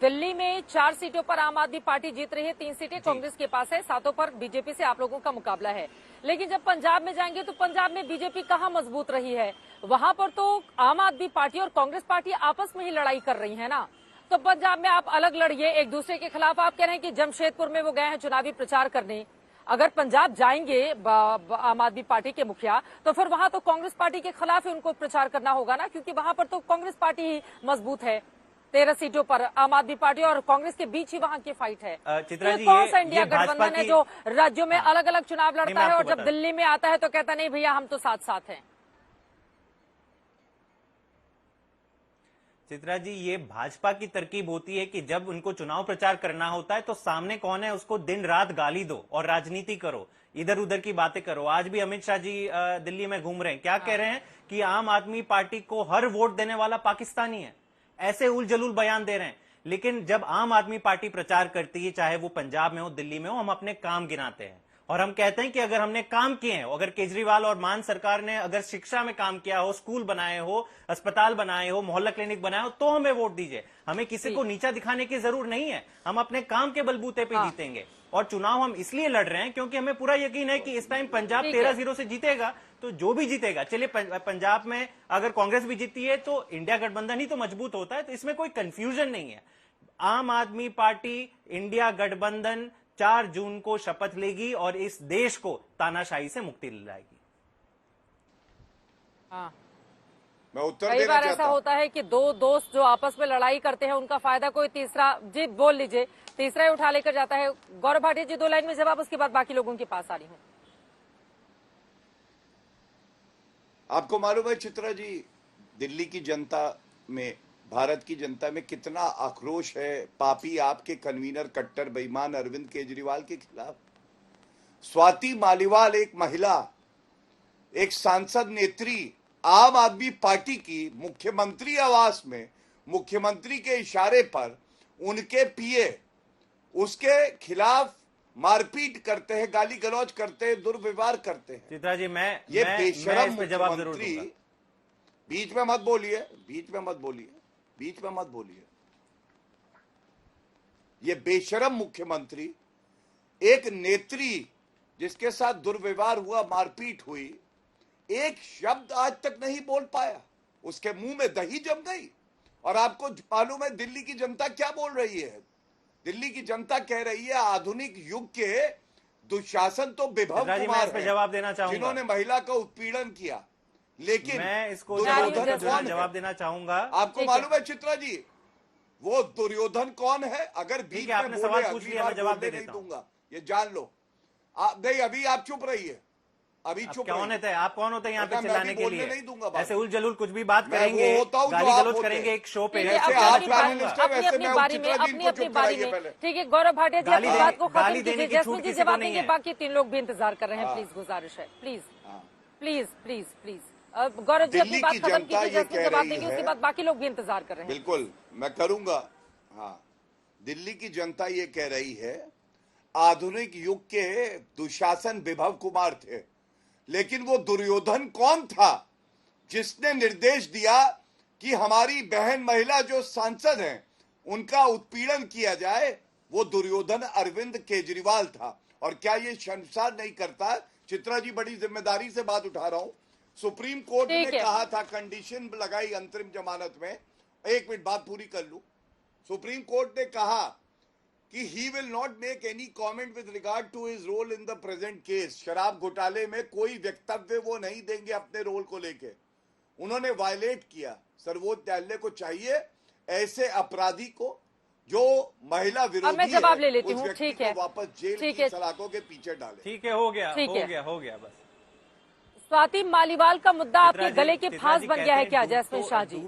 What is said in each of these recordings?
दिल्ली में 4 सीटों पर आम आदमी पार्टी जीत रही है, 3 सीटें कांग्रेस के पास है, 7 पर बीजेपी से आप लोगों का मुकाबला है। लेकिन जब पंजाब में जाएंगे तो पंजाब में बीजेपी कहां मजबूत रही है, वहां पर तो आम आदमी पार्टी और कांग्रेस पार्टी आपस में ही लड़ाई कर रही है ना। तो पंजाब में आप अलग लड़िए एक दूसरे के खिलाफ। आप कह रहे हैं कि जमशेदपुर में वो गए हैं चुनावी प्रचार करने, अगर पंजाब जाएंगे आम आदमी पार्टी के मुखिया तो फिर वहां तो कांग्रेस पार्टी के खिलाफ ही उनको प्रचार करना होगा ना, क्योंकि वहां पर तो कांग्रेस पार्टी ही मजबूत है। 13 सीटों पर आम आदमी पार्टी और कांग्रेस के बीच ही वहां की फाइट है। चित्रा जी, कौन सा इंडिया गठबंधन है जो राज्यों में अलग अलग चुनाव लड़ता है और जब दिल्ली में आता है तो कहता नहीं भैया हम तो साथ साथ हैं। चित्रा जी, ये भाजपा की तरकीब होती है कि जब उनको चुनाव प्रचार करना होता है तो सामने कौन है उसको दिन रात गाली दो और राजनीति करो, इधर उधर की बातें करो। आज भी अमित शाह जी दिल्ली में घूम रहे हैं, क्या कह रहे हैं कि आम आदमी पार्टी को हर वोट देने वाला पाकिस्तानी है, ऐसे उल जलूल बयान दे रहे हैं। लेकिन जब आम आदमी पार्टी प्रचार करती है, चाहे वो पंजाब में हो दिल्ली में हो, हम अपने काम गिनाते हैं और हम कहते हैं कि अगर हमने काम किए हैं, अगर केजरीवाल और मान सरकार ने अगर शिक्षा में काम किया हो, स्कूल बनाए हो, अस्पताल बनाए हो, मोहल्ला क्लिनिक बनाए हो, तो हमें वोट दीजिए। हमें किसी को नीचा दिखाने की जरूरत नहीं है, हम अपने काम के बलबूते पे जीतेंगे। और चुनाव हम इसलिए लड़ रहे हैं क्योंकि हमें पूरा यकीन है कि इस टाइम पंजाब 13-0 से जीतेगा, तो जो भी जीतेगा। चलिए, पंजाब में अगर कांग्रेस भी जीती है तो इंडिया गठबंधन ही तो मजबूत होता है, तो इसमें कोई कंफ्यूजन नहीं है। आम आदमी पार्टी इंडिया गठबंधन 4 जून को शपथ लेगी और इस देश को तानाशाही से मुक्ति दिलाएगी। मैं उत्तर कई बार ऐसा होता है कि दो दोस्त जो आपस में लड़ाई करते हैं उनका फायदा कोई तीसरा, जी बोल लीजिए, तीसरा ही उठा लेकर जाता है। गौरव भाटिया जी 2 लाइन में जवाब, उसके बाद बाकी लोगों के पास आ रही हूँ। आपको मालूम है चित्रा जी, दिल्ली की जनता में, भारत की जनता में कितना आक्रोश है पापी आपके कन्वीनर कट्टर बेईमान अरविंद केजरीवाल के खिलाफ। स्वाति मालीवाल एक महिला, एक सांसद नेत्री, आम आदमी पार्टी की मुख्यमंत्री आवास में मुख्यमंत्री के इशारे पर उनके पीए उसके खिलाफ मारपीट करते हैं, गाली गलौज करते हैं, दुर्व्यवहार करते हैं। चित्रा जी, ये बेशरम जवाब जरूर मुख्यमंत्री, बीच में मत बोलिए, बीच में मत बोलिए, बीच में मत बोलिए। ये बेशरम मुख्यमंत्री, एक नेत्री जिसके साथ दुर्व्यवहार हुआ, मारपीट हुई, एक शब्द आज तक नहीं बोल पाया, उसके मुंह में दही जम गई। और आपको मालूम है दिल्ली की जनता क्या बोल रही है? दिल्ली की जनता कह रही है आधुनिक युग के दुशासन तो विभव कुमार है, जवाब देना चाहूंगा, जिन्होंने महिला का उत्पीड़न किया। लेकिन मैं इसको जवाब देना चाहूंगा। आपको मालूम है चित्रा जी, वो दुर्योधन कौन है? अगर बीच में आपने सवाल पूछ लिया, मैं जवाब नहीं दूंगा, ये जान लो। नहीं, अभी आप चुप रहिए, अभी चुप। कौन होते हैं आप? कौन होते हैं यहाँ पे चिल्लाने के लिए? नहीं दूंगा, ऐसे उल जलूल कुछ भी बात करेंगे, गाली गलौज करेंगे एक शो पे। अपनी बारी में, ठीक है। गौरव भाटिया जी अपनी बात को खत्म कीजिए, जैस्मिन जी जवाब देंगे, बाकी 3 लोग भी इंतजार कर रहे हैं। प्लीज गुजारिश है, please please please please. Gaurav ji अपनी बात खत्म कीजिए, जैस्मिन जवाब देंगे, उसके बाद बाकी लोग भी इंतजार कर रहे हैं। बिल्कुल मैं करूंगा। हाँ, दिल्ली की जनता ये कह रही है आधुनिक युग के दुशासन विभव कुमार थे, लेकिन वो दुर्योधन कौन था जिसने निर्देश दिया कि हमारी बहन महिला जो सांसद हैं उनका उत्पीड़न किया जाए? वो दुर्योधन अरविंद केजरीवाल था। और क्या ये शर्मसार नहीं करता? चित्रा जी, बड़ी जिम्मेदारी से बात उठा रहा हूं। सुप्रीम कोर्ट ने कहा था, कंडीशन लगाई अंतरिम जमानत में, 1 मिनट बात पूरी कर लूं। सुप्रीम कोर्ट ने कहा कि he will not make any comment with regard to his role in the present case। शराब घोटाले में कोई वक्तव्य वो नहीं देंगे अपने रोल को लेके। उन्होंने वायलेट किया। सर्वोच्च न्यायालय को चाहिए ऐसे अपराधी को जो महिला विरोधी मैं जवाब ले लेती हूँ, ठीक है, वापस जेल की सलाखों के पीछे डाले। ठीक है, हो गया बस। स्वाति मालीवाल का मुद्दा आपके गले के फांस बन गया है क्या जैस्मिन शाह जी?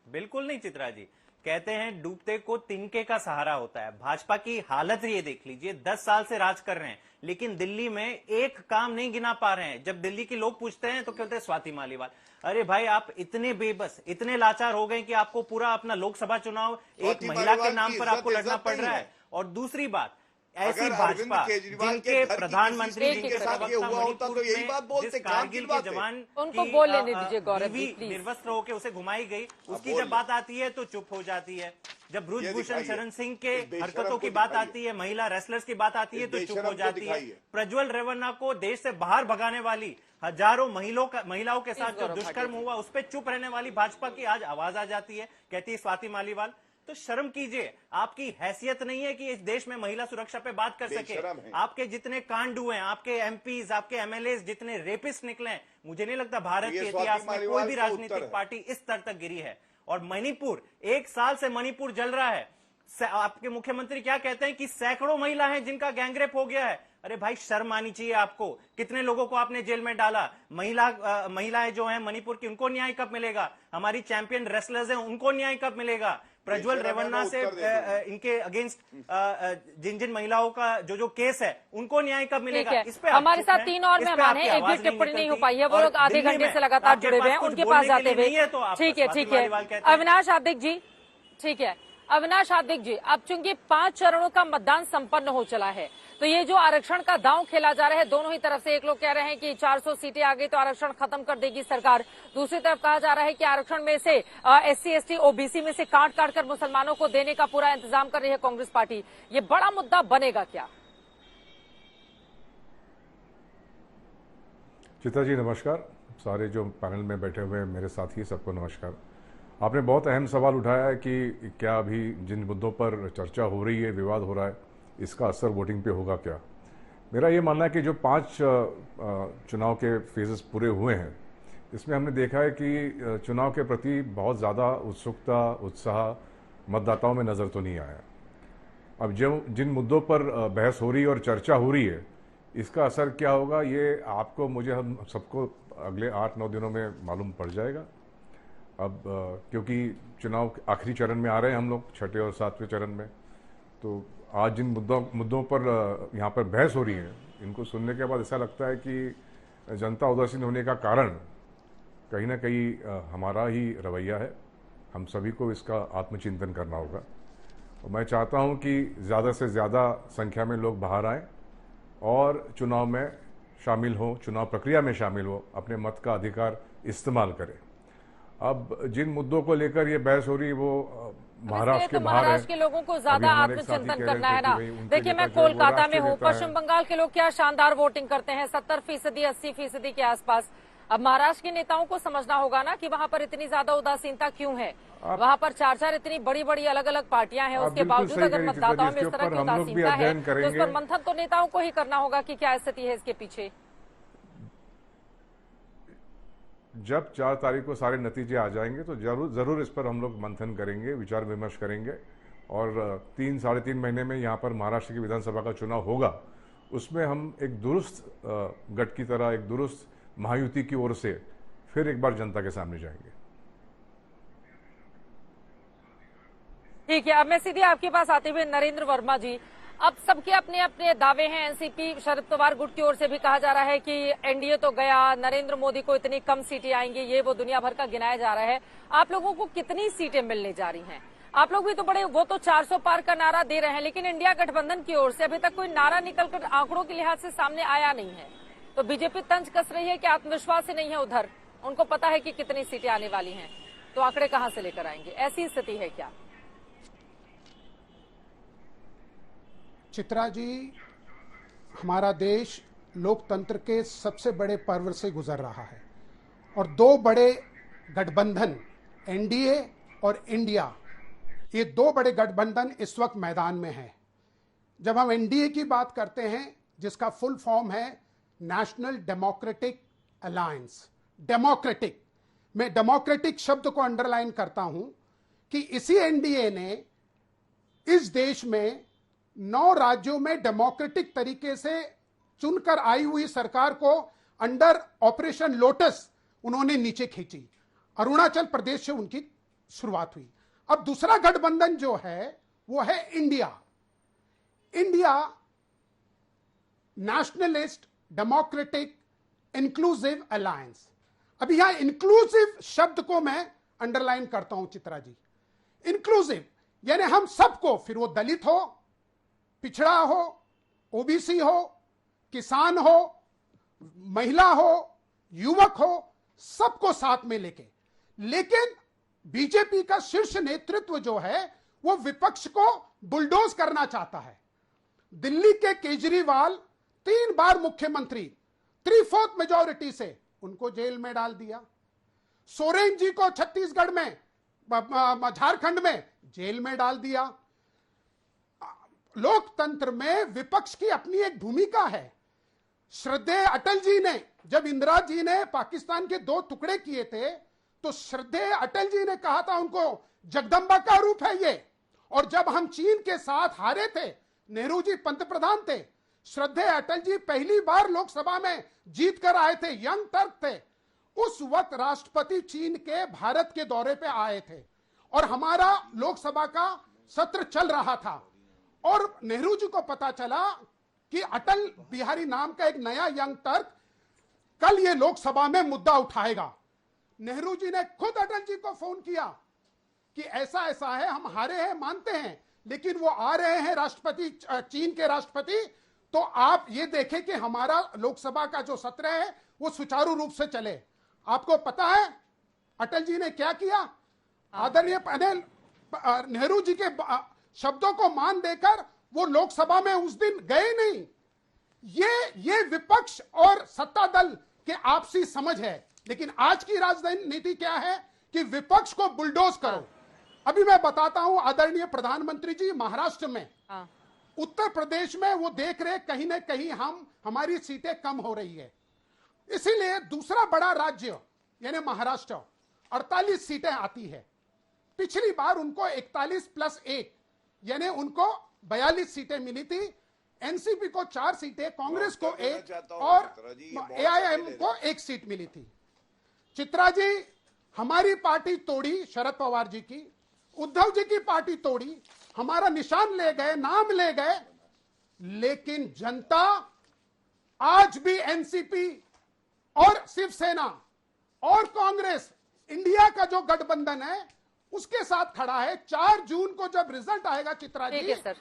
बिल्कुल नहीं चित्रा जी, कहते हैं डूबते को तिनके का सहारा होता है। भाजपा की हालत ये देख लीजिए, 10 साल से राज कर रहे हैं लेकिन दिल्ली में एक काम नहीं गिना पा रहे हैं। जब दिल्ली के लोग पूछते हैं तो कहते हैं स्वाति मालीवाल। अरे भाई, आप इतने बेबस, इतने लाचार हो गए कि आपको पूरा अपना लोकसभा चुनाव एक महिला के नाम पर आपको लड़ना पड़ रहा है। और दूसरी बात, ऐसी अगर अरविंद भाजपा केजरीवाल के जिनके घर की प्रधानमंत्री किसी के साथ ये हुआ होता तो यही बात बोलते, जिस काम कारगिल की के बात है। जवान उनको की, बोल लेने दीजिए गौरव जी, बीवी प्लीज। निर्वस्त्र होकर उसे घुमाई गई, उसकी बोल जब बात आती है तो चुप हो जाती है। जब ब्रजभूषण दिखाइए। शरण सिंह के इस बेशरम हरकतों की को बात दिखाइए। आती है, महिला रेसलर्स की बात आती है इस तो चुप बेशरम हो को जाती है। दिखाइए। प्रज्वल रेवन्ना को देश से बाहर भगाने वाली हजारों महिलाओं के साथ जो गौरव दुष्कर्म भाटिया। हुआ उस पर चुप रहने वाली भाजपा की आज आवाज आ जाती है, कहती है स्वाति मालीवाल। तो शर्म कीजिए, आपकी हैसियत नहीं है कि इस देश में महिला सुरक्षा पे बात कर सके। बेशरम है। आपके जितने कांड हुए हैं, आपके एमपीज, आपके एमएलए जितने रेपिस्ट निकले हैं, मुझे नहीं लगता भारत ये के स्वाति इतिहास में कोई मालीवाल भी का उत्तर राजनीतिक है। पार्टी इस स्तर तक गिरी है। और मणिपुर, 1 साल से मणिपुर जल रहा है। आपके मुख्यमंत्री क्या कहते हैं कि सैकड़ों महिला हैं जिनका गैंगरेप हो गया है। अरे भाई, शर्म आनी चाहिए आपको। कितने लोगों को आपने जेल में डाला। महिलाएं जो हैं मणिपुर की, उनको न्याय कब मिलेगा? हमारी चैंपियन रेसलर्स हैं, उनको न्याय कब मिलेगा? प्रज्वल रेवन्ना से इनके अगेंस्ट जिन जिन महिलाओं का जो केस है, उनको न्याय कब मिलेगा? इस पे हमारे साथ 3 और मेहमान हैं, एक भी टिप्पणी नहीं हो पाई है, वो लोग आधे घंटे से लगातार जुड़े हुए हैं, उनके पास जाते हुए। ठीक है अविनाश आदिक जी, ठीक है अविनाश आदिक जी, अब चूंकि 5 चरणों का मतदान संपन्न हो चला है, तो ये जो आरक्षण का दांव खेला जा रहा है दोनों ही तरफ से, एक लोग कह रहे हैं कि 400 सीटें आ गई तो आरक्षण खत्म कर देगी सरकार, दूसरी तरफ कहा जा रहा है कि आरक्षण में से SC ST OBC में से काट कर मुसलमानों को देने का पूरा इंतजाम कर रही है कांग्रेस पार्टी। ये बड़ा मुद्दा बनेगा क्या? चित्रा जी नमस्कार, सारे जो पैनल में बैठे हुए मेरे साथी सबको नमस्कार। आपने बहुत अहम सवाल उठाया है कि क्या अभी जिन मुद्दों पर चर्चा हो रही है, विवाद हो रहा है, इसका असर वोटिंग पे होगा क्या। मेरा ये मानना है कि जो 5 चुनाव के फेजेस पूरे हुए हैं, इसमें हमने देखा है कि चुनाव के प्रति बहुत ज़्यादा उत्सुकता, उत्साह मतदाताओं में नज़र तो नहीं आया। अब जिन मुद्दों पर बहस हो रही है और चर्चा हो रही है, इसका असर क्या होगा ये आपको, मुझे, हम सबको अगले 8-9 दिनों में मालूम पड़ जाएगा। अब क्योंकि चुनाव आखिरी चरण में आ रहे हैं हम लोग, 6ठे और 7वें चरण में, तो आज जिन मुद्दों पर यहाँ पर बहस हो रही है, इनको सुनने के बाद ऐसा लगता है कि जनता उदासीन होने का कारण कहीं ना कहीं हमारा ही रवैया है। हम सभी को इसका आत्मचिंतन करना होगा। और मैं चाहता हूँ कि ज़्यादा से ज़्यादा संख्या में लोग बाहर आएँ और चुनाव में शामिल हों, चुनाव प्रक्रिया में शामिल हो, अपने मत का अधिकार इस्तेमाल करें। अब जिन मुद्दों को लेकर ये बहस हो रही है वो महाराष्ट्र के बाहर है। महाराष्ट्र के लोगों को ज्यादा आत्मचिंतन करना है ना। देखिए, मैं कोलकाता में हूँ, पश्चिम बंगाल के लोग क्या शानदार वोटिंग करते हैं, 70%, 80% के आसपास। अब महाराष्ट्र के नेताओं को समझना होगा ना कि वहाँ पर इतनी ज्यादा उदासीनता क्यों है। वहाँ पर 4 इतनी बड़ी बड़ी अलग अलग पार्टियां हैं, उसके बावजूद अगर मतदाताओं में इस तरह की उदासीनता है तो उस पर मंथन तो नेताओं को ही करना होगा कि क्या स्थिति है इसके पीछे। जब 4 तारीख को सारे नतीजे आ जाएंगे तो जरूर इस पर हम लोग मंथन करेंगे, विचार विमर्श करेंगे। और 3-3.5 महीने में यहाँ पर महाराष्ट्र की विधानसभा का चुनाव होगा, उसमें हम एक दुरुस्त गठ की तरह, एक दुरुस्त महायुति की ओर से फिर एक बार जनता के सामने जाएंगे। ठीक है, अब मैं सीधे आपके पास आते हुए नरेंद्र वर्मा जी, अब सबके अपने अपने दावे हैं। एनसीपी शरद पवार गुट की ओर से भी कहा जा रहा है कि एनडीए तो गया, नरेंद्र मोदी को इतनी कम सीटें आएंगी, ये वो दुनिया भर का गिनाया जा रहा है। आप लोगों को कितनी सीटें मिलने जा रही हैं? आप लोग भी तो बड़े, वो तो 400 पार का नारा दे रहे हैं, लेकिन इंडिया गठबंधन की ओर से अभी तक कोई नारा निकलकर आंकड़ों के लिहाज से सामने आया नहीं है। तो बीजेपी तंज कस रही है कि आत्मविश्वास ही नहीं है उधर, उनको पता है कि कितनी सीटें आने वाली हैं, तो आंकड़े कहां से लेकर आएंगे? ऐसी स्थिति है क्या? चित्रा जी, हमारा देश लोकतंत्र के सबसे बड़े पर्व से गुजर रहा है और 2 बड़े गठबंधन, एनडीए और इंडिया, ये 2 बड़े गठबंधन इस वक्त मैदान में हैं। जब हम एनडीए की बात करते हैं, जिसका फुल फॉर्म है नेशनल डेमोक्रेटिक अलायंस, डेमोक्रेटिक, मैं डेमोक्रेटिक शब्द को अंडरलाइन करता हूं कि इसी एनडीए ने इस देश में 9 राज्यों में डेमोक्रेटिक तरीके से चुनकर आई हुई सरकार को अंडर ऑपरेशन लोटस उन्होंने नीचे खींची। अरुणाचल प्रदेश से उनकी शुरुआत हुई। अब दूसरा गठबंधन जो है वो है India, India nationalist democratic inclusive alliance. अब यहां इंक्लूसिव शब्द को मैं अंडरलाइन करता हूं चित्रा जी। इंक्लूसिव यानी हम सबको, फिर वो दलित हो, पिछड़ा हो, ओबीसी हो, किसान हो, महिला हो, युवक हो, सबको साथ में लेके। लेकिन बीजेपी का शीर्ष नेतृत्व जो है वो विपक्ष को बुलडोज करना चाहता है। दिल्ली के केजरीवाल 3 बार मुख्यमंत्री, 3/4 मेजॉरिटी से उनको जेल में डाल दिया। सोरेन जी को छत्तीसगढ़ में, झारखंड में जेल में डाल दिया। लोकतंत्र में विपक्ष की अपनी एक भूमिका है। श्रद्धेय अटल जी ने, जब इंदिरा जी ने पाकिस्तान के 2 टुकड़े किए थे, तो श्रद्धेय अटल जी ने कहा था उनको जगदम्बा का रूप है ये। और जब हम चीन के साथ हारे थे, नेहरू जी पंतप्रधान थे, श्रद्धेय अटल जी पहली बार लोकसभा में जीत कर आए थे, यंग टर्क थे। उस वक्त राष्ट्रपति चीन के भारत के दौरे पे आए थे और हमारा लोकसभा का सत्र चल रहा था। और नेहरू जी को पता चला कि अटल बिहारी नाम का एक नया यंग टर्क कल ये लोकसभा में मुद्दा उठाएगा। नेहरू जी ने खुद अटल जी को फोन किया कि ऐसा ऐसा है, हम हारे हैं मानते हैं, लेकिन वो आ रहे हैं राष्ट्रपति, चीन के राष्ट्रपति, तो आप ये देखें कि हमारा लोकसभा का जो सत्र है वो सुचारू रूप से चले। आपको पता है अटल जी ने क्या किया? आदरणीय नेहरू जी के शब्दों को मान देकर वो लोकसभा में उस दिन गए नहीं। ये विपक्ष और सत्ता दल के आपसी समझ है। लेकिन आज की राजनीति क्या है कि विपक्ष को बुलडोज करो। अभी मैं बताता हूं आदरणीय प्रधानमंत्री जी, महाराष्ट्र में, उत्तर प्रदेश में वो देख रहे कहीं ना कहीं हमारी सीटें कम हो रही है, इसीलिए दूसरा बड़ा राज्य यानी महाराष्ट्र 48 सीटें आती है। पिछली बार उनको 41+1 यानी उनको 42 सीटें मिली थी। एनसीपी को 4 सीटें, कांग्रेस को 1 और एआईएम को 1 सीट मिली थी। चित्रा जी, हमारी पार्टी तोड़ी, शरद पवार जी की, उद्धव जी की पार्टी तोड़ी, हमारा निशान ले गए, नाम ले गए, लेकिन जनता आज भी एनसीपी और शिवसेना और कांग्रेस, इंडिया का जो गठबंधन है उसके साथ खड़ा है। 4 जून को जब रिजल्ट आएगा चित्रा जी,